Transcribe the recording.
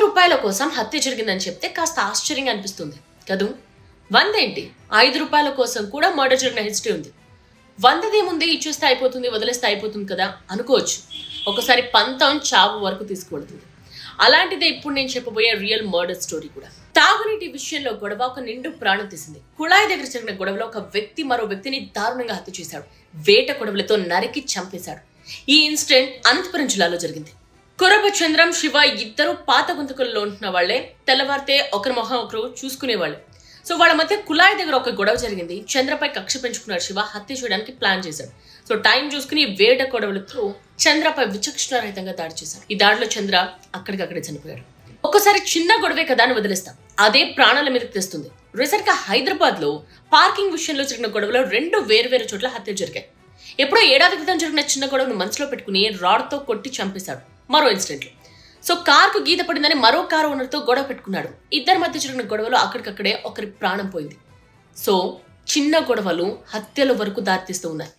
రూపాయల కోసం హత్య జరిగిందని చెప్తే కాస్త ఆశ్చర్యంగా అనిపిస్తుంది కదూ. 100 ఏంటి, రూపాయల కోసం కూడా మర్డర్ జరిగిన హిస్టరీ ఉంది. 100దేముంది, ఇచ్చేస్తే అయిపోతుంది, వదిలేస్తే అయిపోతుంది కదా అనుకోవచ్చు. ఒకసారి పంతం చావు వరకు తీసుకువెళ్తుంది. అలాంటిదే ఇప్పుడు నేను చెప్పబోయే రియల్ మర్డర్ స్టోరీ కూడా. తాగునీటి విషయంలో గొడవ ఒక నిండు ప్రాణం తీసింది. కుళాయి దగ్గర జరిగిన గొడవలో ఒక వ్యక్తి మరో వ్యక్తిని దారుణంగా హత్య చేశాడు. వేట కొడవలతో నరికి చంపేశాడు. ఈ ఇన్సిడెంట్ అనంతపురం జిల్లాలో జరిగింది. కురబ చంద్రం, శివ ఇద్దరు పాత గుంతకుల్లో ఉంటున్న వాళ్లే. తెల్లవారితే ఒకరి మొహం ఒకరు చూసుకునేవాళ్ళు. సో వాళ్ళ మధ్య కుళాయి దగ్గర ఒక గొడవ జరిగింది. చంద్రపై కక్ష పెంచుకున్నాడు శివ. హత్య చేయడానికి ప్లాన్ చేశాడు. సో టైం చూసుకుని వేట కొడవలతో చంద్రపై విచక్షణారహితంగా దాడి చేశాడు. ఈ దాడిలో చంద్ర అక్కడికక్కడే చనిపోయాడు. ఒక్కసారి చిన్న గొడవే కదా అని వదిలేస్తాం, అదే ప్రాణాల మీదకి తెస్తుంది. రీసెంట్ గా హైదరాబాద్ లో పార్కింగ్ విషయంలో జరిగిన గొడవలో 2 వేర్వేరు చోట్ల హత్యలు జరిగాయి. ఎప్పుడో ఏడాది క్రితం జరిగిన చిన్న గొడవను మనసులో పెట్టుకుని రాడ్ తో కొట్టి చంపేశాడు. మరో ఇన్సిడెంట్ లో సో కారుకు గీత పడిందని మరో కారు ఓనర్తో గొడవ పెట్టుకున్నాడు. ఇద్దరి మధ్య జరిగిన గొడవలో అక్కడికక్కడే ఒకరి ప్రాణం పోయింది. సో చిన్న గొడవలు హత్యల వరకు దారితీస్తూ ఉన్నాయి.